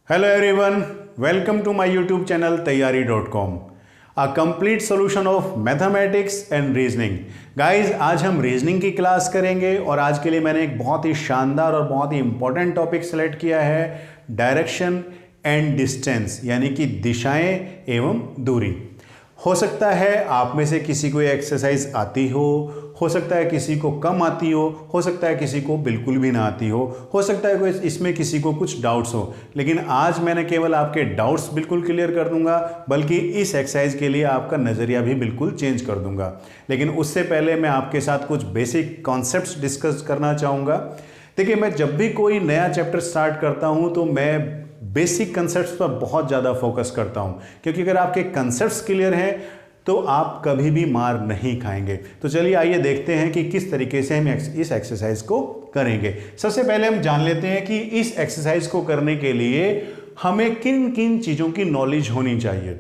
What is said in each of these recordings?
Hello everyone, welcome to my YouTube channel taiyari.com. A complete solution of mathematics and reasoning. Guys, आज हम reasoning की class करेंगे और आज के लिए मैंने एक बहुत ही शानदार और बहुत ही इंपॉर्टेंट टॉपिक सेलेक्ट किया है, डायरेक्शन एंड डिस्टेंस, यानी कि दिशाएं एवं दूरी। हो सकता है आप में से किसी को ये एक्सरसाइज आती हो सकता है किसी को कम आती हो सकता है किसी को बिल्कुल भी ना आती हो सकता है कोई इसमें किसी को कुछ डाउट्स हो, लेकिन आज मैंने केवल आपके डाउट्स बिल्कुल क्लियर कर दूंगा, बल्कि इस एक्सरसाइज के लिए आपका नज़रिया भी बिल्कुल चेंज कर दूंगा। लेकिन उससे पहले मैं आपके साथ कुछ बेसिक कॉन्सेप्ट्स डिस्कस करना चाहूँगा। देखिए, मैं जब भी कोई नया चैप्टर स्टार्ट करता हूँ तो मैं बेसिक कंसेप्ट्स पर बहुत ज़्यादा फोकस करता हूँ, क्योंकि अगर आपके कंसेप्ट्स क्लियर हैं तो आप कभी भी मार नहीं खाएंगे। तो चलिए आइए देखते हैं कि किस तरीके से हम इस एक्सरसाइज को करेंगे। सबसे पहले हम जान लेते हैं कि इस एक्सरसाइज को करने के लिए हमें किन किन चीज़ों की नॉलेज होनी चाहिए।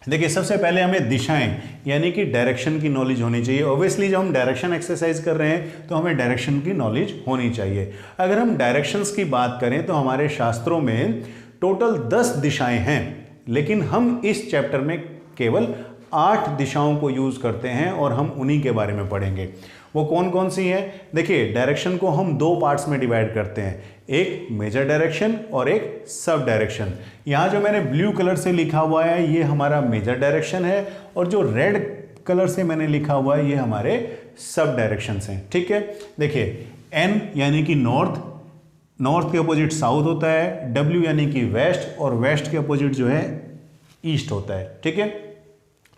देखिए, सबसे पहले हमें दिशाएं यानी कि डायरेक्शन की नॉलेज होनी चाहिए। ऑब्वियसली जब हम डायरेक्शन एक्सरसाइज कर रहे हैं तो हमें डायरेक्शन की नॉलेज होनी चाहिए। अगर हम डायरेक्शंस की बात करें तो हमारे शास्त्रों में टोटल 10 दिशाएं हैं, लेकिन हम इस चैप्टर में केवल 8 दिशाओं को यूज़ करते हैं और हम उन्हीं के बारे में पढ़ेंगे। वो कौन कौन सी हैं? देखिए, डायरेक्शन को हम 2 पार्ट्स में डिवाइड करते हैं, एक मेजर डायरेक्शन और एक सब डायरेक्शन। यहाँ जो मैंने ब्लू कलर से लिखा हुआ है ये हमारा मेजर डायरेक्शन है, और जो रेड कलर से मैंने लिखा हुआ है ये हमारे सब डायरेक्शंस हैं। ठीक है, देखिए, एन यानी कि नॉर्थ के अपोजिट साउथ होता है, डब्ल्यू यानी कि वेस्ट, और वेस्ट के अपोजिट जो है ईस्ट होता है। ठीक है,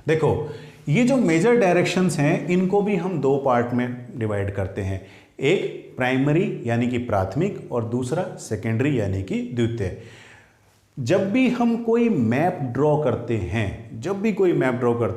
देखो, ये जो मेजर डायरेक्शंस हैं इनको भी हम 2 पार्ट में डिवाइड करते हैं, एक प्राइमरी यानी कि प्राथमिक और दूसरा सेकेंडरी यानी कि द्वितीय। जब भी हम कोई मैप ड्रॉ करते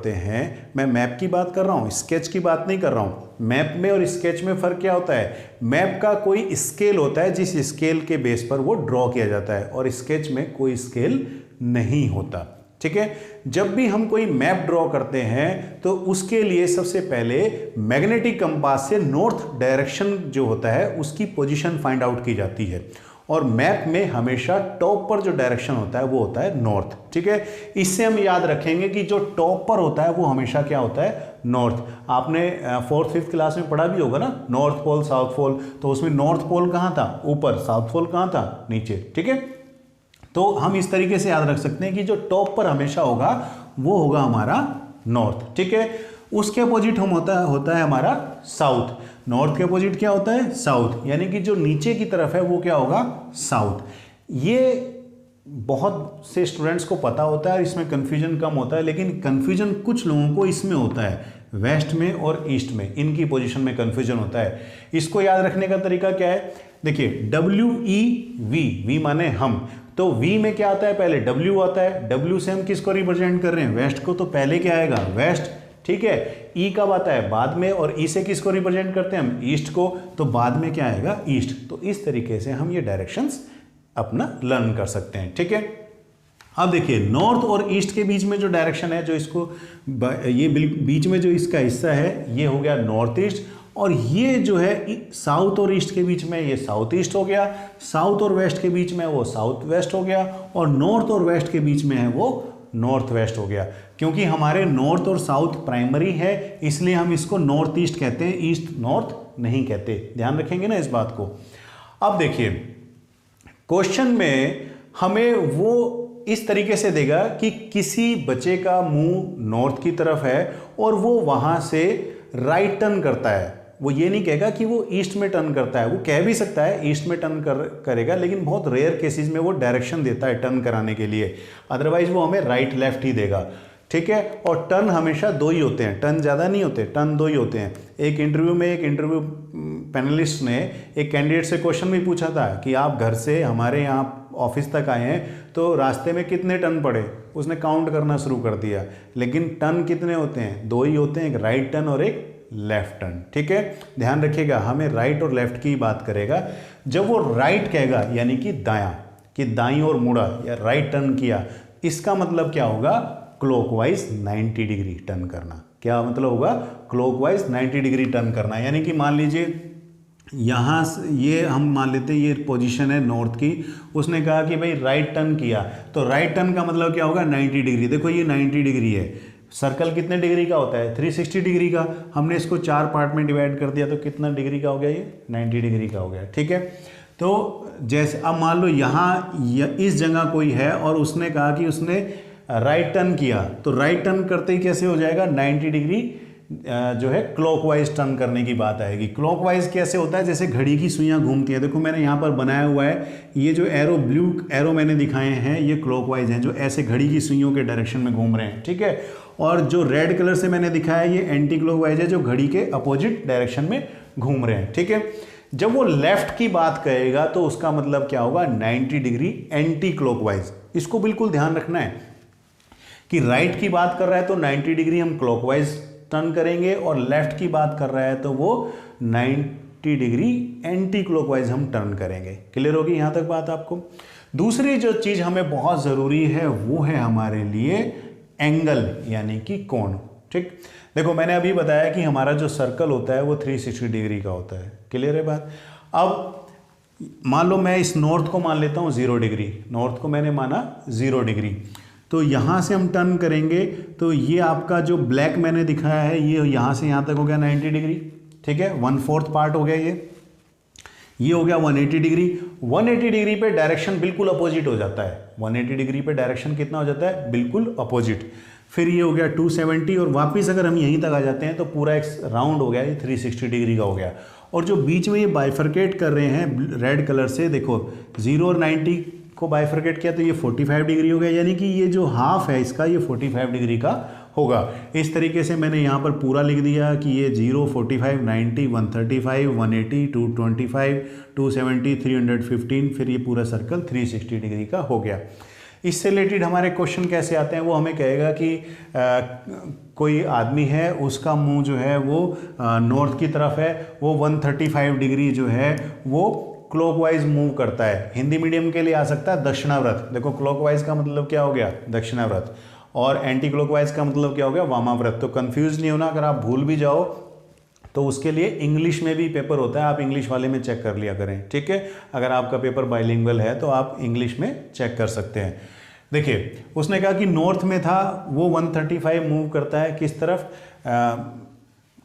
हैं, मैं मैप की बात कर रहा हूँ, स्केच की बात नहीं कर रहा हूँ। मैप में और स्केच में फ़र्क क्या होता है? मैप का कोई स्केल होता है जिस स्केल के बेस पर वो ड्रॉ किया जाता है, और स्केच में कोई स्केल नहीं होता। ठीक है, जब भी हम कोई मैप ड्रॉ करते हैं तो उसके लिए सबसे पहले मैग्नेटिक कंपास से नॉर्थ डायरेक्शन जो होता है उसकी पोजीशन फाइंड आउट की जाती है, और मैप में हमेशा टॉप पर जो डायरेक्शन होता है वो होता है नॉर्थ। ठीक है, इससे हम याद रखेंगे कि जो टॉप पर होता है वो हमेशा क्या होता है? नॉर्थ। आपने 4th 5th क्लास में पढ़ा भी होगा ना, नॉर्थ पोल साउथ पोल, तो उसमें नॉर्थ पोल कहाँ था? ऊपर। साउथ पोल कहाँ था? नीचे। ठीक है, तो हम इस तरीके से याद रख सकते हैं कि जो टॉप पर हमेशा होगा वो होगा हमारा नॉर्थ। ठीक है, उसके अपोजिट होता है हमारा साउथ। नॉर्थ के अपोजिट क्या होता है? साउथ, यानी कि जो नीचे की तरफ है वो क्या होगा? साउथ। ये बहुत से स्टूडेंट्स को पता होता है, इसमें कन्फ्यूजन कम होता है, लेकिन कन्फ्यूजन कुछ लोगों को इसमें होता है, वेस्ट में और ईस्ट में, इनकी पोजीशन में कन्फ्यूजन होता है। इसको याद रखने का तरीका क्या है? देखिए, WEV माने हम, तो V में क्या आता है? पहले W आता है। W से हम किसको रिप्रेजेंट कर रहे हैं? वेस्ट को, तो पहले क्या आएगा? वेस्ट। ठीक है, E कब आता है? बाद में, और E से किसको रिप्रेजेंट करते हैं हम? ईस्ट को, तो बाद में क्या आएगा? ईस्ट। तो इस तरीके से हम ये डायरेक्शंस अपना लर्न कर सकते हैं। ठीक है, अब देखिए, नॉर्थ और ईस्ट के बीच में जो डायरेक्शन है, जो इसको ये बीच में जो इसका हिस्सा है ये हो गया नॉर्थ ईस्ट, और ये जो है साउथ और ईस्ट के बीच में ये साउथ ईस्ट हो गया, साउथ और वेस्ट के बीच में वो साउथ वेस्ट हो गया, और नॉर्थ और वेस्ट के बीच में है वो नॉर्थ वेस्ट हो गया। क्योंकि हमारे नॉर्थ और साउथ प्राइमरी है, इसलिए हम इसको नॉर्थ ईस्ट कहते हैं, ईस्ट नॉर्थ नहीं कहते। ध्यान रखेंगे ना इस बात को। अब देखिए, क्वेश्चन में हमें वो इस तरीके से देगा कि किसी बच्चे का मुंह नॉर्थ की तरफ है और वो वहां से राइट टर्न करता है। वो ये नहीं कहेगा कि वो ईस्ट में टर्न करता है, वो कह भी सकता है ईस्ट में टर्न करेगा, लेकिन बहुत रेयर केसेस में वो डायरेक्शन देता है टर्न कराने के लिए, अदरवाइज वो हमें राइट लेफ्ट ही देगा। ठीक है, और टर्न हमेशा 2 ही होते हैं, टर्न ज़्यादा नहीं होते, टर्न 2 ही होते हैं। एक इंटरव्यू पैनलिस्ट ने एक कैंडिडेट से क्वेश्चन भी पूछा था कि आप घर से हमारे यहाँ ऑफिस तक आए हैं तो रास्ते में कितने टर्न पड़े? उसने काउंट करना शुरू कर दिया, लेकिन टर्न कितने होते हैं? 2 ही होते हैं, एक राइट टर्न और एक लेफ्ट टर्न। ठीक है, ध्यान रखिएगा, हमें राइट और लेफ्ट की बात करेगा। जब वो राइट कहेगा यानी कि दायां, कि दाईं ओर मुड़ा या राइट टर्न किया, इसका मतलब क्या होगा? क्लॉकवाइज 90 डिग्री टर्न करना। क्या मतलब होगा? क्लॉकवाइज 90 डिग्री टर्न करना। यानी कि मान लीजिए यहाँ से ये हम मान लेते हैं ये पोजीशन है नॉर्थ की। उसने कहा कि भाई राइट टर्न किया, तो राइट टर्न का मतलब क्या होगा 90 डिग्री। देखो ये 90 डिग्री है, सर्कल कितने डिग्री का होता है 360 डिग्री का। हमने इसको 4 पार्ट में डिवाइड कर दिया तो कितना डिग्री का हो गया, ये 90 डिग्री का हो गया। ठीक है, तो जैसे अब मान लो यहाँ इस जगह कोई है और उसने कहा कि उसने राइट टर्न किया, तो राइट टर्न करते ही कैसे हो जाएगा 90 डिग्री जो है क्लॉकवाइज टर्न करने की बात आएगी। क्लॉकवाइज कैसे होता है, जैसे घड़ी की सुइयां घूमती हैं। देखो मैंने यहाँ पर बनाया हुआ है, ये जो एरो ब्लू एरो मैंने दिखाए हैं ये क्लॉकवाइज हैं, जो ऐसे घड़ी की सुइयों के डायरेक्शन में घूम रहे हैं। ठीक है, और जो रेड कलर से मैंने दिखाया है ये एंटी क्लॉकवाइज है, जो घड़ी के अपोजिट डायरेक्शन में घूम रहे हैं। ठीक है, जब वो लेफ्ट की बात कहेगा तो उसका मतलब क्या होगा 90 डिग्री एंटी क्लॉकवाइज। इसको बिल्कुल ध्यान रखना है कि राइट की बात कर रहा है तो 90 डिग्री हम क्लॉकवाइज टर्न करेंगे, और लेफ्ट की बात कर रहा है तो वो 90 डिग्री एंटी क्लॉकवाइज हम टर्न करेंगे। क्लियर होगी यहां तक बात आपको। दूसरी जो चीज हमें बहुत जरूरी है वो है हमारे लिए एंगल, यानी कि कोण। ठीक, देखो मैंने अभी बताया कि हमारा जो सर्कल होता है वो 360 डिग्री का होता है। क्लियर है बात। अब मान लो मैं इस नॉर्थ को मान लेता हूँ 0 डिग्री, नॉर्थ को मैंने माना 0 डिग्री, तो यहाँ से हम टर्न करेंगे तो ये आपका जो ब्लैक मैंने दिखाया है ये यहाँ से यहाँ तक हो गया 90 डिग्री। ठीक है, 1/4 पार्ट हो गया ये हो गया 180 डिग्री। 180 डिग्री पे डायरेक्शन बिल्कुल अपोजिट हो जाता है। 180 डिग्री पे डायरेक्शन कितना हो जाता है, बिल्कुल अपोजिट। फिर ये हो गया 270, और वापस अगर हम यहीं तक आ जाते हैं तो पूरा एक राउंड हो गया, ये 360 डिग्री का हो गया। और जो बीच में ये बाइफरकेट कर रहे हैं रेड कलर से, देखो 0 और 90 को बाइफरकेट किया तो ये 45 डिग्री हो गया, यानी कि ये जो हाफ है इसका ये 45 डिग्री का होगा। इस तरीके से मैंने यहाँ पर पूरा लिख दिया कि ये 0, 45, 90, 135, 180, 225, 270, 315, फिर ये पूरा सर्कल 360 डिग्री का हो गया। इससे रिलेटेड हमारे क्वेश्चन कैसे आते हैं, वो हमें कहेगा कि कोई आदमी है, उसका मुंह जो है वो नॉर्थ की तरफ है, वो 135 डिग्री जो है वो क्लॉकवाइज मूव करता है। हिंदी मीडियम के लिए आ सकता है दक्षिणाव्रत। देखो क्लॉकवाइज का मतलब क्या हो गया दक्षिणाव्रत, और एंटी क्लॉकवाइज का मतलब क्या हो गया वामाव्रत। तो कंफ्यूज नहीं होना, अगर आप भूल भी जाओ तो उसके लिए इंग्लिश में भी पेपर होता है, आप इंग्लिश वाले में चेक कर लिया करें। ठीक है, अगर आपका पेपर बाइलिंगुअल है तो आप इंग्लिश में चेक कर सकते हैं। देखिए उसने कहा कि नॉर्थ में था, वो 135 मूव करता है किस तरफ,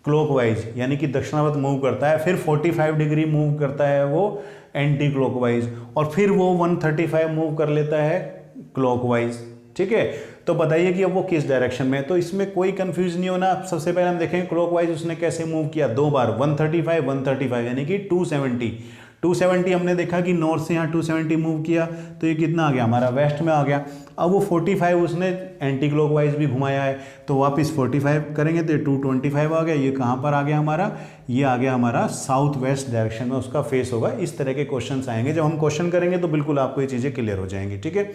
क्लॉकवाइज, यानी कि दक्षिणावर्त मूव करता है। फिर 45 डिग्री मूव करता है वो एंटी क्लॉकवाइज, और फिर वो 135 मूव कर लेता है क्लॉकवाइज। ठीक है, तो बताइए कि अब वो किस डायरेक्शन में है। तो इसमें कोई कंफ्यूज नहीं होना। सबसे पहले हम देखें क्लॉकवाइज उसने कैसे मूव किया, 2 बार 135 135, यानी कि 270 हमने देखा कि नॉर्थ से यहाँ 270 मूव किया तो ये कितना आ गया हमारा वेस्ट में आ गया। अब वो 45 उसने एंटी क्लॉकवाइज भी घुमाया है, तो वापस 45 करेंगे तो 225 आ गया। ये कहाँ पर आ गया हमारा, ये आ गया हमारा साउथ वेस्ट डायरेक्शन में उसका फेस होगा। इस तरह के क्वेश्चन आएंगे, जब हम क्वेश्चन करेंगे तो बिल्कुल आपको ये चीज़ें क्लियर हो जाएंगी। ठीक है,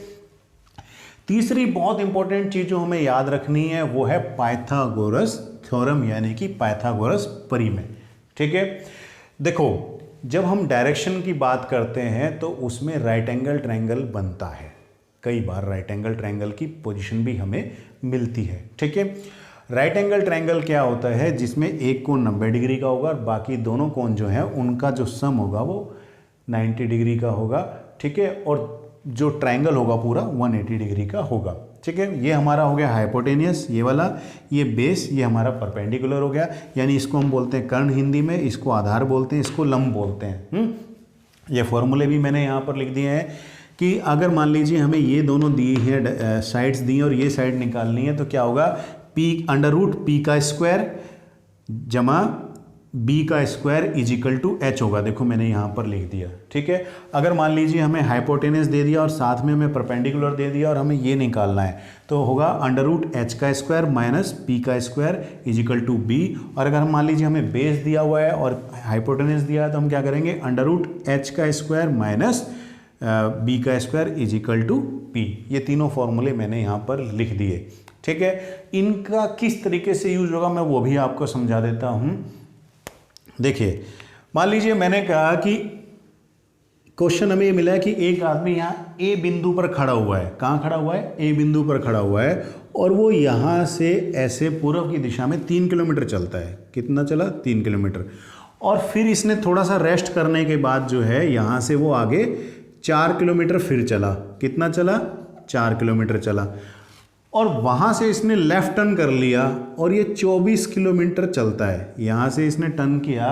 तीसरी बहुत इंपॉर्टेंट चीज जो हमें याद रखनी है वो है पाइथागोरस थ्योरम, यानी कि पाइथागोरस परिमेय। ठीक है, देखो जब हम डायरेक्शन की बात करते हैं तो उसमें राइट एंगल ट्रायंगल बनता है। कई बार राइट एंगल ट्रायंगल की पोजीशन भी हमें मिलती है। ठीक है, राइट एंगल ट्रायंगल क्या होता है, जिसमें एक कोण 90 डिग्री का होगा और बाकी दोनों कोण जो है उनका जो सम होगा वो 90 डिग्री का होगा। ठीक है, और जो ट्रायंगल होगा पूरा 180 डिग्री का होगा। ठीक है, ये हमारा हो गया हाइपोटेनियस, ये वाला, ये बेस, ये हमारा परपेंडिकुलर हो गया, यानी इसको हम बोलते हैं कर्ण हिंदी में, इसको आधार बोलते हैं, इसको लंब बोलते हैं। ये फॉर्मूले भी मैंने यहाँ पर लिख दिए हैं कि अगर मान लीजिए हमें ये दोनों दी है साइड्स दी हैं और ये साइड निकालनी है तो क्या होगा, पी अंडर रूट पी का स्क्वायर जमा बी का square is equal to H होगा। देखो मैंने यहाँ पर लिख दिया। ठीक है, अगर मान लीजिए हमें हाइपोटेनस दे दिया और साथ में हमें परपेंडिकुलर दे दिया और हमें ये निकालना है तो होगा अंडर रूट एच का स्क्वायर माइनस पी का square is equal to B. और अगर हम मान लीजिए हमें बेस दिया हुआ है और हाइपोटेनस दिया है तो हम क्या करेंगे, अंडर रूट एच का स्क्वायर माइनस बी का square is equal to P. ये तीनों फॉर्मूले मैंने यहाँ पर लिख दिए। ठीक है, इनका किस तरीके से यूज होगा मैं वो भी आपको समझा देता हूँ। देखिए मान लीजिए मैंने कहा कि क्वेश्चन हमें ये मिला है कि एक आदमी यहाँ ए बिंदु पर खड़ा हुआ है। कहाँ खड़ा हुआ है, ए बिंदु पर खड़ा हुआ है, और वो यहाँ से ऐसे पूर्व की दिशा में 3 किलोमीटर चलता है। कितना चला, 3 किलोमीटर। और फिर इसने थोड़ा सा रेस्ट करने के बाद जो है यहाँ से वो आगे 4 किलोमीटर फिर चला। कितना चला? 4 किलोमीटर चला और वहाँ से इसने लेफ़्ट टर्न कर लिया और ये 24 किलोमीटर चलता है। यहाँ से इसने टर्न किया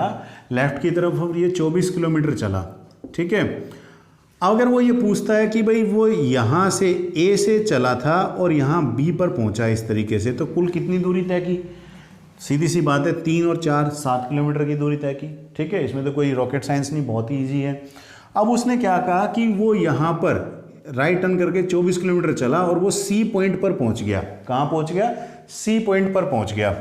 लेफ़्ट की तरफ और ये 24 किलोमीटर चला। ठीक है, अगर वो ये पूछता है कि भाई वो यहाँ से ए से चला था और यहाँ बी पर पहुँचा इस तरीके से, तो कुल कितनी दूरी तय की? सीधी सी बात है, 3 और 4 7 किलोमीटर की दूरी तय की। ठीक है, इसमें तो कोई रॉकेट साइंस नहीं, बहुत ही ईजी है। अब उसने क्या कहा कि वो यहाँ पर राइट टर्न करके 24 किलोमीटर चला और वो सी पॉइंट पर पहुँच गया। कहाँ पहुँच गया? सी पॉइंट पर पहुँच गया।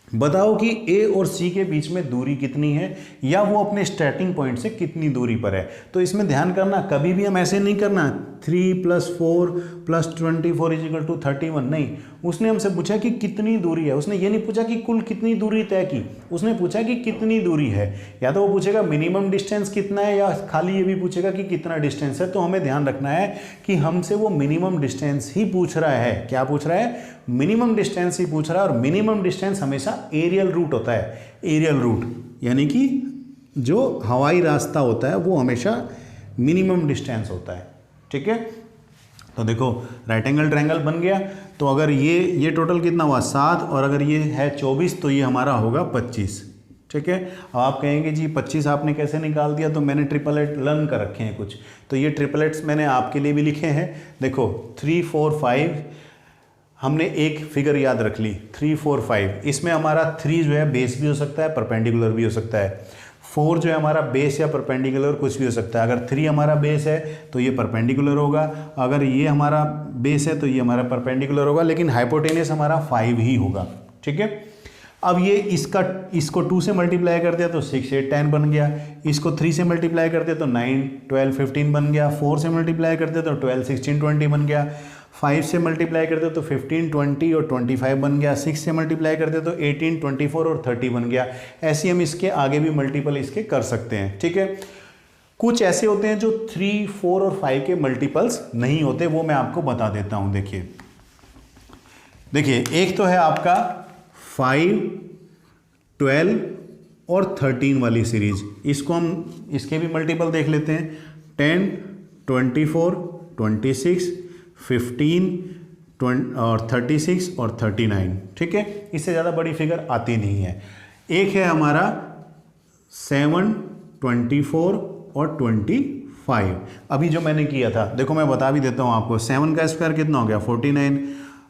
बताओ कि ए और सी के बीच में दूरी कितनी है या वो अपने स्टार्टिंग पॉइंट से कितनी दूरी पर है। तो इसमें ध्यान करना, कभी भी हम ऐसे नहीं करना 3 + 4 + 24 = 31। नहीं, उसने हमसे पूछा कि कितनी दूरी है। उसने ये नहीं पूछा कि कुल कितनी दूरी तय की, उसने पूछा कि कितनी दूरी है। या तो वो पूछेगा मिनिमम डिस्टेंस कितना है या खाली ये भी पूछेगा कि कितना डिस्टेंस है। तो हमें ध्यान रखना है कि हमसे वो मिनिमम डिस्टेंस ही पूछ रहा है। क्या पूछ रहा है? मिनिमम डिस्टेंस ही पूछ रहा है। और मिनिमम डिस्टेंस हमेशा एरियल रूट होता है। एरियल रूट यानी कि जो हवाई रास्ता होता है वो हमेशा मिनिमम डिस्टेंस होता है। ठीक है, तो देखो राइट एंगल ट्रायंगल बन गया। तो अगर ये टोटल कितना हुआ 7 और अगर ये है 24 तो ये हमारा होगा 25। ठीक है, अब आप कहेंगे जी 25 आपने कैसे निकाल दिया? तो मैंने ट्रिपलेट लर्न कर रखे हैं कुछ, तो ये ट्रिपलेट्स मैंने आपके लिए भी लिखे हैं। देखो 3 4 5 हमने एक फिगर याद रख ली 3 4 5। इसमें हमारा 3 जो है बेस भी हो सकता है, परपेंडिकुलर भी हो सकता है। 4 जो है हमारा बेस या परपेंडिकुलर कुछ भी हो सकता है। अगर 3 हमारा बेस है तो ये परपेंडिकुलर होगा, अगर ये हमारा बेस है तो ये हमारा परपेंडिकुलर होगा, लेकिन हाइपोटेनस हमारा 5 ही होगा। ठीक है, अब ये इसको 2 से मल्टीप्लाई कर दिया तो 6 8 10 बन गया। इसको 3 से मल्टीप्लाई कर दिया तो 9 12 15 बन गया। 4 से मल्टीप्लाई कर दिया तो 12 16 20 बन गया। 5 से मल्टीप्लाई करते तो 15 20 और 25 बन गया। 6 से मल्टीप्लाई करते तो 18 24 और 30 बन गया। ऐसे हम इसके आगे भी मल्टीपल इसके कर सकते हैं। ठीक है, कुछ ऐसे होते हैं जो 3 4 और 5 के मल्टीपल्स नहीं होते, वो मैं आपको बता देता हूं। देखिए एक तो है आपका 5 12 और 13 वाली सीरीज, इसको हम इसके भी मल्टीपल देख लेते हैं। 10 24 26 15 और 36 और 39। ठीक है, इससे ज़्यादा बड़ी फिगर आती नहीं है। एक है हमारा 7 24 और 25। अभी जो मैंने किया था देखो मैं बता भी देता हूँ आपको। 7 का स्क्वायर कितना हो गया 49,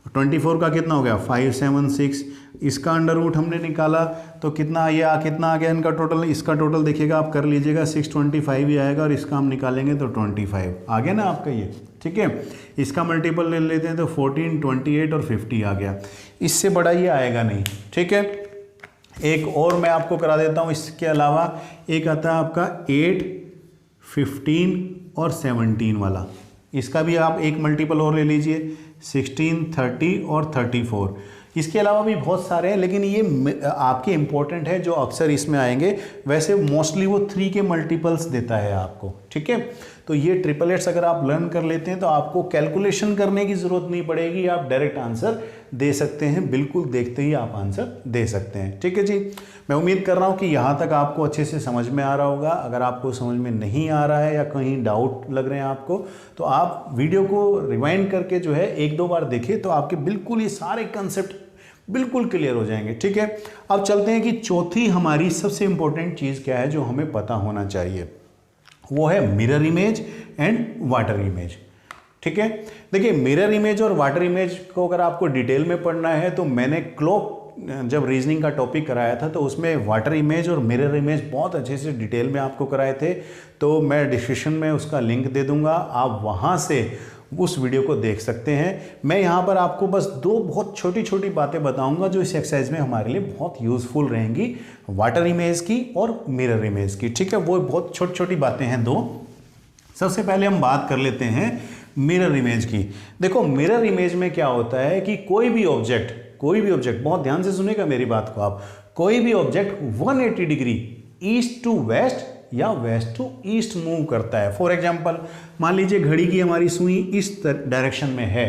24 का कितना हो गया 576, इसका अंडर रूट हमने निकाला तो कितना आ गया इनका टोटल। इसका टोटल देखिएगा आप कर लीजिएगा 625 ही आएगा और इसका हम निकालेंगे तो 25 आ गया ना आपका ये। ठीक है, इसका मल्टीपल ले लेते हैं तो 14 28 और 50 आ गया। इससे बड़ा ये आएगा नहीं। ठीक है, एक और मैं आपको करा देता हूँ। इसके अलावा एक आता है आपका 8 15 और 17 वाला, इसका भी आप एक मल्टीपल और ले लीजिए 16 30 और 34। इसके अलावा भी बहुत सारे हैं लेकिन ये आपके इंपॉर्टेंट है जो अक्सर इसमें आएंगे। वैसे मोस्टली वो 3 के मल्टीपल्स देता है आपको। ठीक है, तो ये ट्रिपलेट्स अगर आप लर्न कर लेते हैं तो आपको कैलकुलेशन करने की ज़रूरत नहीं पड़ेगी, आप डायरेक्ट आंसर दे सकते हैं। बिल्कुल देखते ही आप आंसर दे सकते हैं। ठीक है जी, मैं उम्मीद कर रहा हूँ कि यहाँ तक आपको अच्छे से समझ में आ रहा होगा। अगर आपको समझ में नहीं आ रहा है या कहीं डाउट लग रहे हैं आपको, तो आप वीडियो को रिवाइंड करके जो है 1-2 बार देखें तो आपके बिल्कुल ये सारे कंसेप्ट बिल्कुल क्लियर हो जाएंगे। ठीक है, अब चलते हैं कि चौथी हमारी सबसे इंपॉर्टेंट चीज़ क्या है जो हमें पता होना चाहिए, वो है mirror image and water image. ठीक है, देखिए मिरर इमेज और वाटर इमेज को अगर आपको डिटेल में पढ़ना है तो मैंने क्लॉक जब रीजनिंग का टॉपिक कराया था तो उसमें वाटर इमेज और मिरर इमेज बहुत अच्छे से डिटेल में आपको कराए थे। तो मैं डिस्क्रिप्शन में उसका लिंक दे दूंगा, आप वहाँ से उस वीडियो को देख सकते हैं। मैं यहाँ पर आपको बस 2 बहुत छोटी छोटी बातें बताऊंगा जो इस एक्सरसाइज में हमारे लिए बहुत यूज़फुल रहेंगी, वाटर इमेज की और मिरर इमेज की। ठीक है, वो बहुत छोटी छोटी बातें हैं 2। सबसे पहले हम बात कर लेते हैं मिरर इमेज की। देखो मिरर इमेज में क्या होता है कि कोई भी ऑब्जेक्ट बहुत ध्यान से सुनेगा मेरी बात को आप, कोई भी object 180 degree east to west या वेस्ट टू ईस्ट मूव करता है। फॉर एग्जांपल मान लीजिए घड़ी की हमारी सुई इस डायरेक्शन में है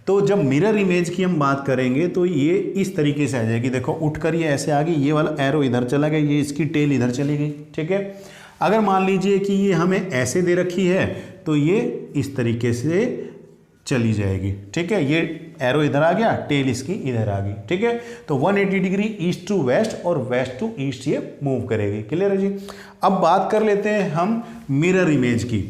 तो जब मिरर इमेज की हम बात करेंगे तो ये इस तरीके से आ जाएगी। देखो उठकर ये ऐसे आ गई, ये वाला एरो इधर चला गया, ये इसकी टेल इधर चली गई। ठीक है, अगर मान लीजिए कि ये हमें ऐसे दे रखी है तो ये इस तरीके से चली जाएगी। ठीक है, ये एरो इधर आ गया, टेल इसकी इधर आ गई। ठीक है, तो 180 डिग्री ईस्ट टू वेस्ट और वेस्ट टू ईस्ट ये मूव करेगी। क्लियर है जी। अब बात कर लेते हैं हम मिरर इमेज की।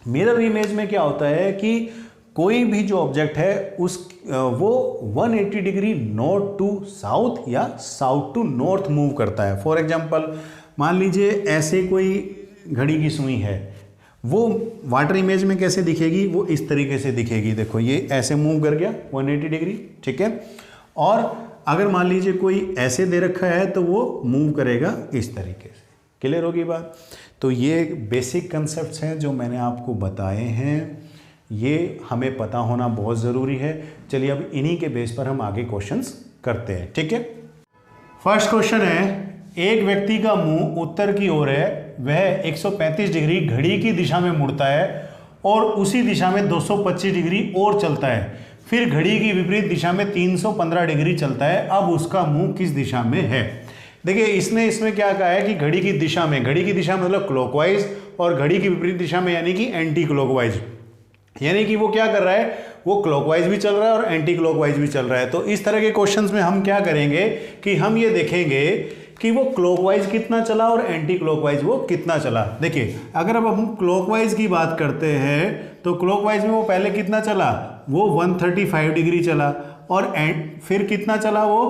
मिरर इमेज में क्या होता है कि कोई भी जो ऑब्जेक्ट है वो 180 डिग्री नॉर्थ टू साउथ या साउथ टू नॉर्थ मूव करता है। फॉर एग्जांपल मान लीजिए ऐसे कोई घड़ी की सुई है, वो वाटर इमेज में कैसे दिखेगी, वो इस तरीके से दिखेगी। देखो ये ऐसे मूव कर गया 180 डिग्री। ठीक है, और अगर मान लीजिए कोई ऐसे दे रखा है तो वो मूव करेगा इस तरीके से। क्लियर होगी बात। तो ये बेसिक कंसेप्ट्स हैं जो मैंने आपको बताए हैं, ये हमें पता होना बहुत ज़रूरी है। चलिए अब इन्हीं के बेस पर हम आगे क्वेश्चंस करते हैं। ठीक है, फर्स्ट क्वेश्चन है, एक व्यक्ति का मुंह उत्तर की ओर है, वह 135 डिग्री घड़ी की दिशा में मुड़ता है और उसी दिशा में 225 डिग्री और चलता है, फिर घड़ी की विपरीत दिशा में 315 डिग्री चलता है। अब उसका मुंह किस दिशा में है। देखिए इसमें क्या कहा है कि घड़ी की दिशा में, घड़ी की दिशा मतलब क्लॉकवाइज, और घड़ी की विपरीत दिशा में यानी कि एंटी क्लॉकवाइज। यानी कि वो क्या कर रहा है, वो क्लॉकवाइज भी चल रहा है और एंटी क्लॉकवाइज भी चल रहा है। तो इस तरह के क्वेश्चंस में हम क्या करेंगे कि हम ये देखेंगे कि वो क्लॉकवाइज कितना चला और एंटी क्लॉकवाइज वो कितना चला। देखिए अगर अब हम क्लॉकवाइज की बात करते हैं तो क्लॉकवाइज में वो पहले कितना चला, वो 135 डिग्री चला, और फिर कितना चला, वो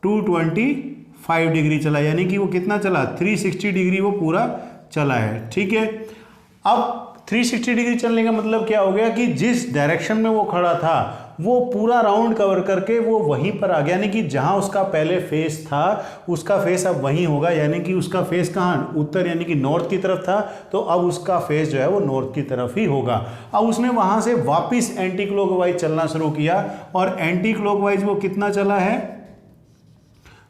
225 डिग्री चला, यानी कि वो कितना चला, 360 डिग्री वो पूरा चला है। ठीक है, अब 360 डिग्री चलने का मतलब क्या हो गया कि जिस डायरेक्शन में वो खड़ा था वो पूरा राउंड कवर करके वो वहीं पर आ गया, यानी कि जहां उसका पहले फेस था उसका फेस अब वहीं होगा। यानी कि उसका फेस कहाँ, उत्तर यानी कि नॉर्थ की तरफ था, तो अब उसका फेस जो है वो नॉर्थ की तरफ ही होगा। अब उसने वहां से वापिस एंटी क्लॉकवाइज चलना शुरू किया, और एंटी क्लॉकवाइज वो कितना चला है,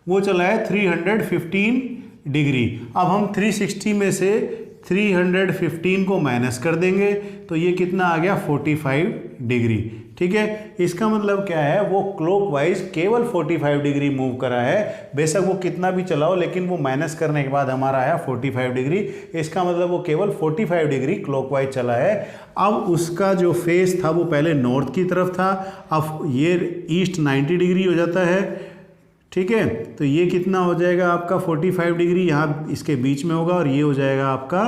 वो चला है 315 डिग्री। अब हम 360 में से 315 को माइनस कर देंगे तो ये कितना आ गया, 45 डिग्री। ठीक है, इसका मतलब क्या है, वो क्लॉकवाइज केवल 45 डिग्री मूव करा है। बेशक वो कितना भी चलाओ, लेकिन वो माइनस करने के बाद हमारा आया 45 डिग्री। इसका मतलब वो केवल 45 डिग्री क्लॉकवाइज चला है। अब उसका जो फेस था वो पहले नॉर्थ की तरफ था, अब ये ईस्ट 90 डिग्री हो जाता है। ठीक है, तो ये कितना हो जाएगा आपका 45 डिग्री, यहाँ इसके बीच में होगा, और ये हो जाएगा आपका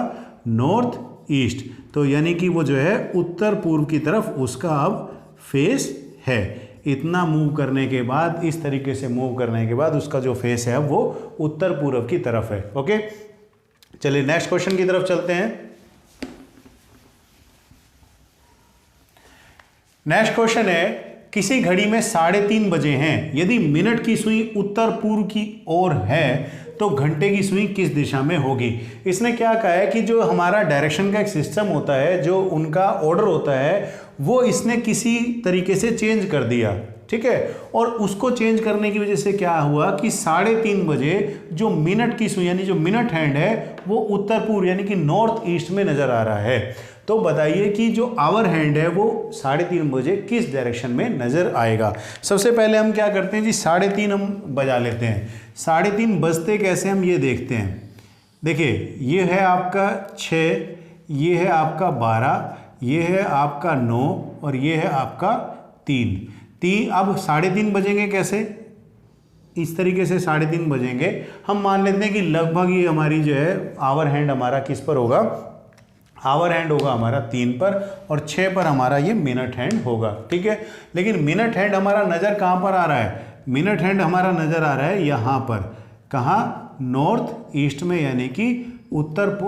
नॉर्थ ईस्ट। तो यानी कि वो जो है उत्तर पूर्व की तरफ उसका अब फेस है। इतना मूव करने के बाद, इस तरीके से मूव करने के बाद उसका जो फेस है अब वो उत्तर पूर्व की तरफ है। ओके, चलिए नेक्स्ट क्वेश्चन की तरफ चलते हैं। नेक्स्ट क्वेश्चन है, किसी घड़ी में 3:30 बजे हैं, यदि मिनट की सुई उत्तर पूर्व की ओर है तो घंटे की सुई किस दिशा में होगी। इसने क्या कहा है कि जो हमारा डायरेक्शन का एक सिस्टम होता है, जो उनका ऑर्डर होता है, वो इसने किसी तरीके से चेंज कर दिया। ठीक है, और उसको चेंज करने की वजह से क्या हुआ कि 3:30 बजे जो मिनट की सुई यानी जो मिनट हैंड है वो उत्तर पूर्व यानी कि नॉर्थ ईस्ट में नजर आ रहा है। तो बताइए कि जो आवर हैंड है वो 3:30 बजे किस डायरेक्शन में नजर आएगा। सबसे पहले हम क्या करते हैं जी, 3:30 हम बजा लेते हैं। 3:30 बजते कैसे हम ये देखते हैं। देखिए ये है आपका 6, ये है आपका 12, ये है आपका 9 और ये है आपका 3। अब 3:30 बजेंगे कैसे, इस तरीके से 3:30 बजेंगे। हम मान लेते हैं कि लगभग ये हमारी जो है आवर हैंड हमारा किस पर होगा, आवर हैंड होगा हमारा 3 पर, और 6 पर हमारा ये मिनट हैंड होगा। ठीक है, लेकिन मिनट हैंड हमारा नज़र कहाँ पर आ रहा है, मिनट हैंड हमारा नज़र आ रहा है यहाँ पर, कहाँ, नॉर्थ ईस्ट में, यानी कि उत्तर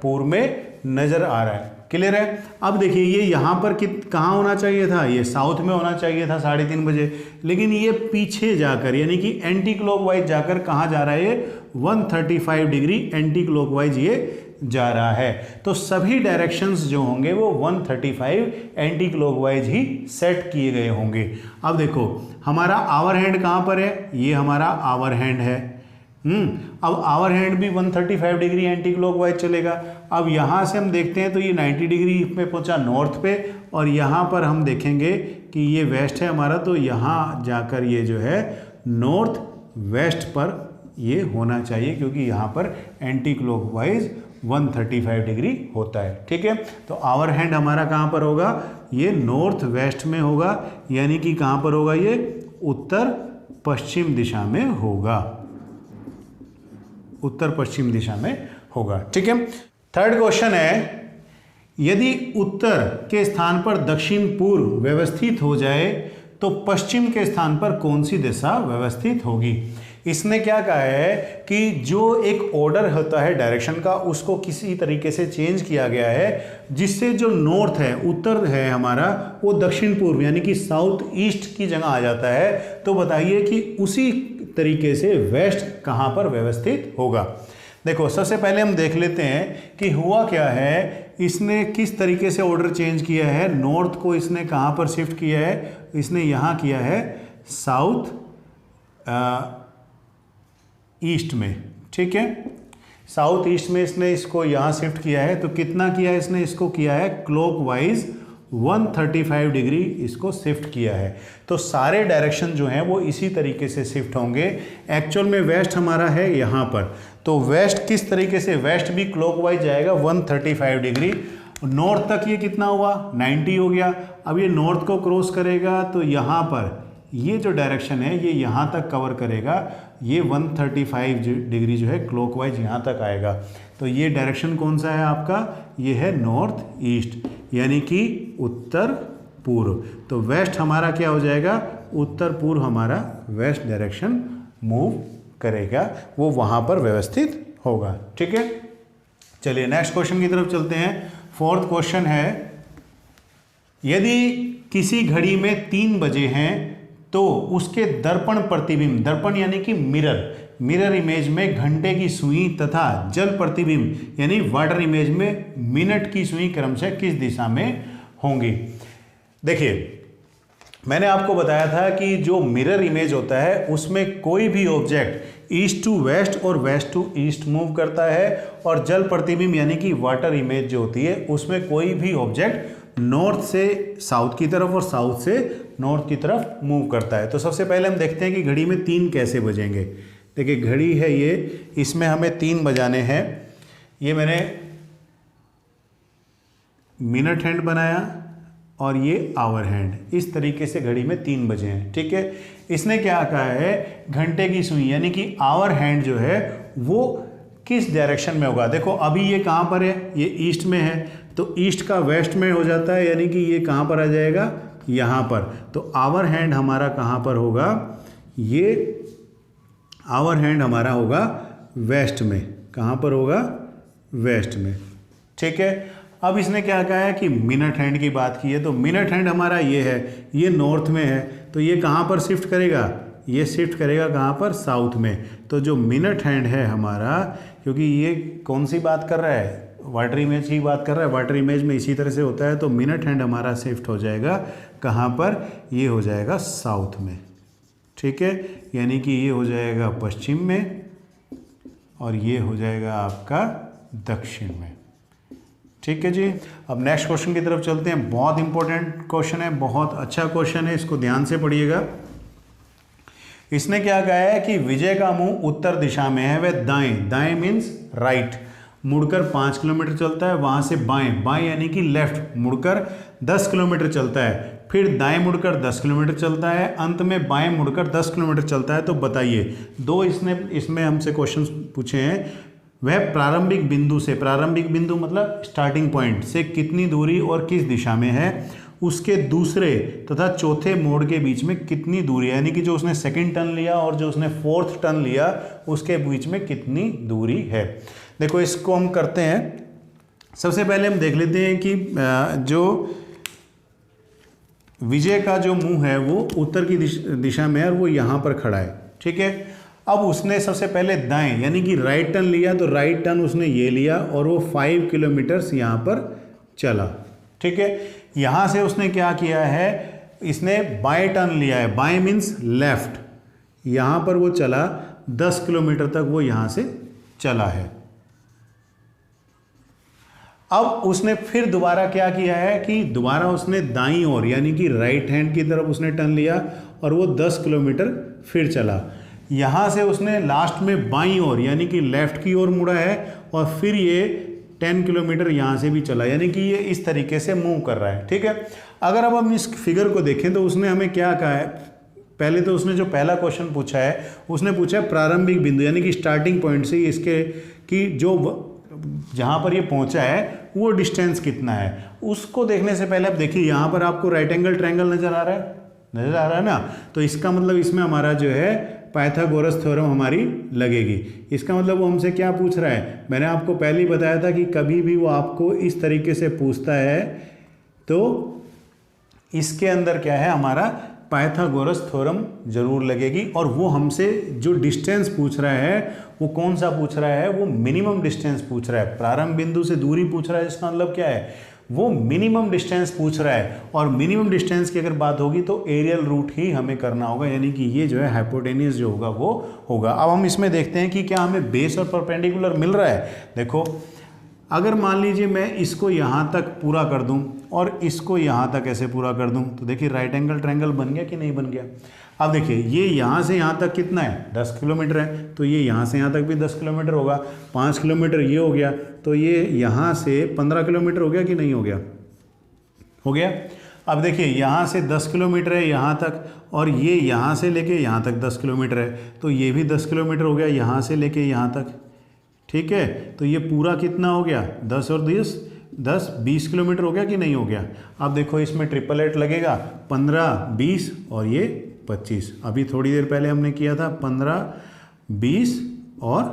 पूर्व में नज़र आ रहा है। क्लियर है। अब देखिए ये यहाँ पर कहाँ होना चाहिए था, ये साउथ में होना चाहिए था 3:30 बजे, लेकिन ये पीछे जाकर यानी कि एंटी क्लॉकवाइज जाकर कहाँ जा रहा है, ये 135 डिग्री एंटी क्लॉकवाइज ये जा रहा है। तो सभी डायरेक्शंस जो होंगे वो 135 एंटी क्लॉकवाइज ही सेट किए गए होंगे। अब देखो हमारा आवर हैंड कहाँ पर है, ये हमारा आवर हैंड है। अब आवर हैंड भी 135 डिग्री एंटी क्लॉकवाइज चलेगा। अब यहाँ से हम देखते हैं तो ये 90 डिग्री पे पहुँचा नॉर्थ पे, और यहाँ पर हम देखेंगे कि ये वेस्ट है हमारा, तो यहाँ जाकर ये जो है नॉर्थ वेस्ट पर ये होना चाहिए, क्योंकि यहाँ पर एंटी क्लॉकवाइज 135 डिग्री होता है। ठीक है, तो आवर हैंड हमारा कहाँ पर होगा, ये नॉर्थ वेस्ट में होगा, यानी कि कहाँ पर होगा, ये उत्तर पश्चिम दिशा में होगा, उत्तर पश्चिम दिशा में होगा। ठीक है, थर्ड क्वेश्चन है, यदि उत्तर के स्थान पर दक्षिण पूर्व व्यवस्थित हो जाए तो पश्चिम के स्थान पर कौन सी दिशा व्यवस्थित होगी। इसने क्या कहा है कि जो एक ऑर्डर होता है डायरेक्शन का, उसको किसी तरीके से चेंज किया गया है, जिससे जो नॉर्थ है, उत्तर है हमारा, वो दक्षिण पूर्व यानी कि साउथ ईस्ट की जगह आ जाता है। तो बताइए कि उसी तरीके से वेस्ट कहाँ पर व्यवस्थित होगा। देखो, सबसे पहले हम देख लेते हैं कि हुआ क्या है, इसने किस तरीके से ऑर्डर चेंज किया है। नॉर्थ को इसने कहाँ पर शिफ्ट किया है, इसने यहाँ किया है साउथ ईस्ट में। ठीक है, साउथ ईस्ट में इसने इसको यहाँ शिफ्ट किया है। तो कितना किया है इसने, इसको किया है क्लॉकवाइज 135 डिग्री इसको शिफ्ट किया है। तो सारे डायरेक्शन जो हैं वो इसी तरीके से शिफ्ट होंगे। एक्चुअल में वेस्ट हमारा है यहाँ पर, तो वेस्ट किस तरीके से, वेस्ट भी क्लॉकवाइज जाएगा 135 डिग्री। नॉर्थ तक ये कितना हुआ, 90 हो गया। अब ये नॉर्थ को क्रॉस करेगा तो यहाँ पर ये जो डायरेक्शन है ये यहाँ तक कवर करेगा, ये 135 डिग्री जो है क्लॉकवाइज यहाँ तक आएगा। तो ये डायरेक्शन कौन सा है आपका, ये है नॉर्थ ईस्ट, यानी कि उत्तर पूर्व। तो वेस्ट हमारा क्या हो जाएगा, उत्तर पूर्व हमारा वेस्ट डायरेक्शन मूव करेगा, वो वहाँ पर व्यवस्थित होगा। ठीक है, चलिए नेक्स्ट क्वेश्चन की तरफ चलते हैं। फोर्थ क्वेश्चन है, यदि किसी घड़ी में 3 बजे हैं तो उसके दर्पण प्रतिबिंब, दर्पण यानी कि मिरर इमेज में घंटे की सुई तथा जल प्रतिबिंब यानी वाटर इमेज में मिनट की सुई क्रमशः किस दिशा में होंगी। देखिए, मैंने आपको बताया था कि जो मिरर इमेज होता है उसमें कोई भी ऑब्जेक्ट ईस्ट टू वेस्ट और वेस्ट टू ईस्ट मूव करता है, और जल प्रतिबिंब यानी कि वाटर इमेज जो होती है उसमें कोई भी ऑब्जेक्ट नॉर्थ से साउथ की तरफ और साउथ से नॉर्थ की तरफ मूव करता है। तो सबसे पहले हम देखते हैं कि घड़ी में 3 कैसे बजेंगे। देखिए, घड़ी है ये, इसमें हमें 3 बजाने हैं। ये मैंने मिनट हैंड बनाया और ये आवर हैंड, इस तरीके से घड़ी में 3 बजे हैं। ठीक है, इसने क्या कहा है, घंटे की सुई यानी कि आवर हैंड जो है वो किस डायरेक्शन में होगा। देखो, अभी ये कहाँ पर है, ये ईस्ट में है, तो ईस्ट का वेस्ट में हो जाता है, यानी कि ये कहाँ पर आ जाएगा, यहाँ पर। तो आवर हैंड हमारा कहाँ पर होगा, ये आवर हैंड हमारा होगा वेस्ट में। कहाँ पर होगा, वेस्ट में। ठीक है, अब इसने क्या कहा है कि मिनट हैंड की बात की है, तो मिनट हैंड हमारा ये है, ये नॉर्थ में है, तो ये कहाँ पर शिफ्ट करेगा, ये शिफ्ट करेगा कहाँ पर, साउथ में। तो जो मिनट हैंड है हमारा, क्योंकि ये कौन सी बात कर रहा है, वाटर इमेज की बात कर रहा है, वाटर इमेज में इसी तरह से होता है, तो मिनट हैंड हमारा शिफ्ट हो जाएगा कहाँ पर, ये हो जाएगा साउथ में। ठीक है, यानी कि ये हो जाएगा पश्चिम में और ये हो जाएगा आपका दक्षिण में। ठीक है जी, अब नेक्स्ट क्वेश्चन की तरफ चलते हैं। बहुत इंपॉर्टेंट क्वेश्चन है, बहुत अच्छा क्वेश्चन है, इसको ध्यान से पढ़िएगा। इसने क्या कहा है कि विजय का मुंह उत्तर दिशा में है, वह दाएं, दाएं मीन्स राइट, मुड़कर 5 किलोमीटर चलता है, वहां से बाएं, बाएं यानी कि लेफ्ट, मुड़कर 10 किलोमीटर चलता है, फिर दाएं मुड़कर 10 किलोमीटर चलता है, अंत में बाएं मुड़कर 10 किलोमीटर चलता है। तो बताइए, 2 इसमें हमसे क्वेश्चन पूछे हैं, वह प्रारंभिक बिंदु से, प्रारंभिक बिंदु मतलब स्टार्टिंग पॉइंट से कितनी दूरी और किस दिशा में है, उसके दूसरे तथा चौथे मोड़ के बीच में कितनी दूरी है, यानी कि जो उसने सेकंड टर्न लिया और जो उसने फोर्थ टर्न लिया उसके बीच में कितनी दूरी है। देखो, इसको हम करते हैं। सबसे पहले हम देख लेते हैं कि जो विजय का जो मुंह है वो उत्तर की दिशा में है और वो यहाँ पर खड़ा है। ठीक है, अब उसने सबसे पहले दाएं यानी कि राइट टर्न लिया, तो राइट टर्न उसने ये लिया और वो 5 किलोमीटर्स यहाँ पर चला। ठीक है, यहाँ से उसने क्या किया है, इसने बाएं टर्न लिया है, बाएं मीन्स लेफ्ट, यहाँ पर वो चला 10 किलोमीटर तक वो यहाँ से चला है। अब उसने फिर दोबारा क्या किया है कि दोबारा उसने दाईं ओर यानी कि राइट हैंड की तरफ उसने टर्न लिया और वो 10 किलोमीटर फिर चला। यहाँ से उसने लास्ट में बाईं ओर यानी कि लेफ्ट की ओर मुड़ा है और फिर ये 10 किलोमीटर यहाँ से भी चला, यानी कि ये इस तरीके से मूव कर रहा है। ठीक है, अगर अब हम इस फिगर को देखें तो उसने हमें क्या कहा है, पहले तो उसने जो पहला क्वेश्चन पूछा है उसने पूछा है प्रारंभिक बिंदु यानी कि स्टार्टिंग पॉइंट से इसके कि जो जहाँ पर ये पहुँचा है वो डिस्टेंस कितना है। उसको देखने से पहले अब देखिए यहाँ पर आपको राइट एंगल ट्रायंगल नज़र आ रहा है ना, तो इसका मतलब इसमें हमारा जो है पाइथागोरस थ्योरम हमारी लगेगी। इसका मतलब वो हमसे क्या पूछ रहा है, मैंने आपको पहले ही बताया था कि कभी भी वो आपको इस तरीके से पूछता है तो इसके अंदर क्या है हमारा पाइथागोरस थ्योरम जरूर लगेगी। और वो हमसे जो डिस्टेंस पूछ रहा है वो कौन सा पूछ रहा है, वो मिनिमम डिस्टेंस पूछ रहा है, प्रारंभ बिंदु से दूरी पूछ रहा है। इसका मतलब क्या है, वो मिनिमम डिस्टेंस पूछ रहा है और मिनिमम डिस्टेंस की अगर बात होगी तो एरियल रूट ही हमें करना होगा, यानी कि ये जो है हाइपोटेन्यूज जो होगा वो होगा। अब हम इसमें देखते हैं कि क्या हमें बेस और परपेंडिकुलर मिल रहा है। देखो अगर मान लीजिए मैं इसको यहाँ तक पूरा कर दूँ और इसको यहाँ तक ऐसे पूरा कर दूँ तो देखिए राइट एंगल ट्रायंगल बन गया कि नहीं बन गया। अब देखिए ये यहाँ से यहाँ तक कितना है 10 किलोमीटर है, तो ये यहाँ से यहाँ तक भी 10 किलोमीटर होगा। 5 किलोमीटर ये हो गया, तो ये यहाँ से 15 किलोमीटर हो गया कि नहीं हो गया, हो गया। अब देखिए यहाँ से 10 किलोमीटर है यहाँ तक और ये यहाँ से लेके यहाँ तक 10 किलोमीटर है, तो ये भी 10 किलोमीटर हो गया यहाँ से लेके यहाँ तक। ठीक है, तो ये पूरा कितना हो गया 10 और 10 20 किलोमीटर हो गया कि नहीं हो गया। अब देखो इसमें ट्रिपल एट लगेगा 15 20 और ये 25। अभी थोड़ी देर पहले हमने किया था 15 20 और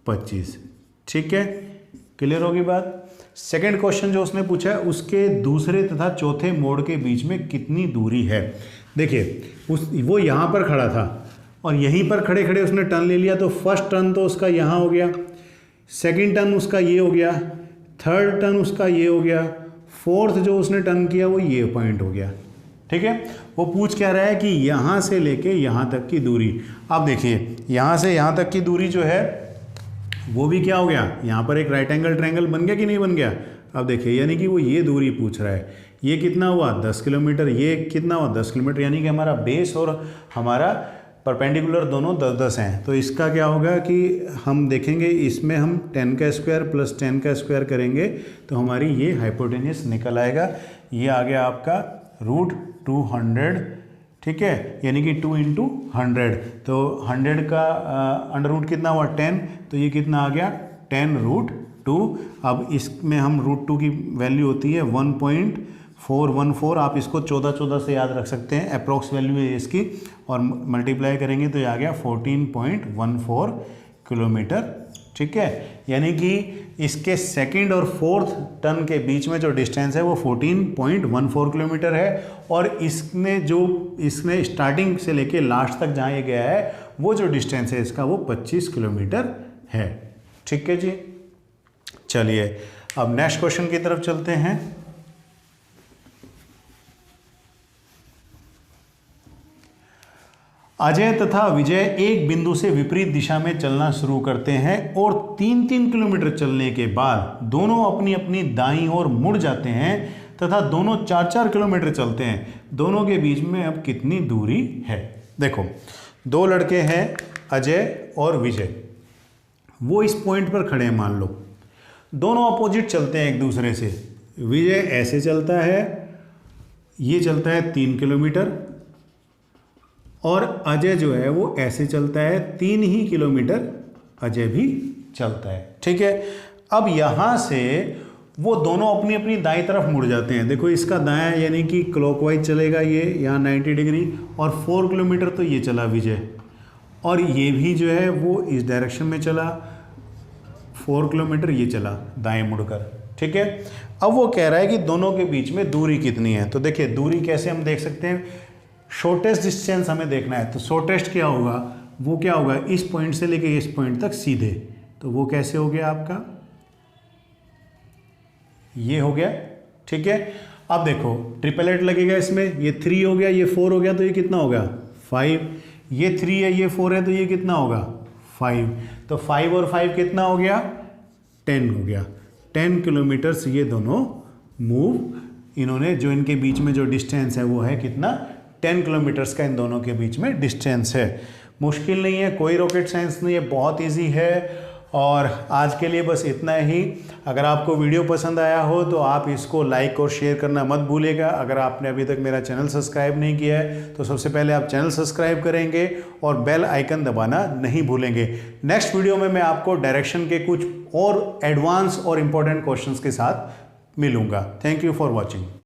25। ठीक है, क्लियर होगी बात। सेकंड क्वेश्चन जो उसने पूछा है उसके दूसरे तथा चौथे मोड़ के बीच में कितनी दूरी है। देखिए वो यहाँ पर खड़ा था और यहीं पर खड़े खड़े उसने टर्न ले लिया, तो फर्स्ट टर्न तो उसका यहाँ हो गया, सेकंड टर्न उसका ये हो गया, थर्ड टर्न उसका ये हो गया, फोर्थ जो उसने टर्न किया वो ये पॉइंट हो गया। ठीक है, वो पूछ क्या रहा है कि यहाँ से लेके यहाँ तक की दूरी। अब देखिए यहाँ से यहाँ तक की दूरी जो है वो भी क्या हो गया, यहाँ पर एक राइट एंगल ट्रायंगल बन गया कि नहीं बन गया। अब देखिए यानी कि वो ये दूरी पूछ रहा है, ये कितना हुआ 10 किलोमीटर, ये कितना हुआ 10 किलोमीटर, यानी कि हमारा बेस और हमारा परपेंडिकुलर दोनों 10-10 हैं। तो इसका क्या होगा कि हम देखेंगे इसमें हम 10 का स्क्वायर प्लस 10 का स्क्वायर करेंगे तो हमारी ये हाइपोटेन्यूस निकल आएगा। ये आ गया आपका √200। ठीक है, यानी कि 2 × 100, तो 100 का अंडर रूट कितना हुआ 10, तो ये कितना आ गया 10√2। अब इसमें हम √2 की वैल्यू होती है 1.414। आप इसको 14 से याद रख सकते हैं, अप्रोक्स वैल्यू है इसकी, और मल्टीप्लाई करेंगे तो ये आ गया 14.14 किलोमीटर। ठीक है, यानी कि इसके सेकंड और फोर्थ टर्न के बीच में जो डिस्टेंस है वो 14.14 किलोमीटर है, और इसने स्टार्टिंग से लेके लास्ट तक जहाँ ये गया है वो जो डिस्टेंस है इसका वो 25 किलोमीटर है। ठीक है जी, चलिए अब नेक्स्ट क्वेश्चन की तरफ चलते हैं। अजय तथा विजय एक बिंदु से विपरीत दिशा में चलना शुरू करते हैं और 3-3 किलोमीटर चलने के बाद दोनों अपनी अपनी दाईं ओर मुड़ जाते हैं तथा दोनों 4-4 किलोमीटर चलते हैं। दोनों के बीच में अब कितनी दूरी है। देखो दो लड़के हैं अजय और विजय, वो इस पॉइंट पर खड़े हैं, मान लो दोनों अपोजिट चलते हैं एक दूसरे से। विजय ऐसे चलता है, ये चलता है 3 किलोमीटर, और अजय जो है वो ऐसे चलता है 3 ही किलोमीटर अजय भी चलता है। ठीक है, अब यहाँ से वो दोनों अपनी अपनी दाईं तरफ मुड़ जाते हैं। देखो इसका दायां यानी कि क्लॉकवाइज चलेगा ये यहाँ 90 डिग्री, और 4 किलोमीटर तो ये चला विजय, और ये भी जो है वो इस डायरेक्शन में चला, 4 किलोमीटर ये चला दाएं मुड़कर। ठीक है, अब वो कह रहा है कि दोनों के बीच में दूरी कितनी है। तो देखिए दूरी कैसे हम देख सकते हैं, शॉर्टेस्ट डिस्टेंस हमें देखना है, तो शॉर्टेस्ट क्या होगा, वो क्या होगा इस पॉइंट से लेके इस पॉइंट तक सीधे, तो वो कैसे हो गया आपका, ये हो गया। ठीक है, अब देखो ट्रिपल एट लगेगा इसमें, ये 3 हो गया, ये 4 हो गया, तो ये कितना होगा 5, ये 3 है, ये 4 है, तो ये कितना होगा 5, तो 5 और 5 कितना हो गया 10 हो गया। 10 किलोमीटर्स ये दोनों मूव, इन्होंने जो इनके बीच में जो डिस्टेंस है वो है कितना, 10 किलोमीटर्स का इन दोनों के बीच में डिस्टेंस है। मुश्किल नहीं है, कोई रॉकेट साइंस नहीं है, बहुत इजी है। और आज के लिए बस इतना ही। अगर आपको वीडियो पसंद आया हो तो आप इसको लाइक और शेयर करना मत भूलिएगा। अगर आपने अभी तक मेरा चैनल सब्सक्राइब नहीं किया है तो सबसे पहले आप चैनल सब्सक्राइब करेंगे और बेल आइकन दबाना नहीं भूलेंगे। नेक्स्ट वीडियो में मैं आपको डायरेक्शन के कुछ और एडवांस और इम्पोर्टेंट क्वेश्चंस के साथ मिलूंगा। Thank you for watching.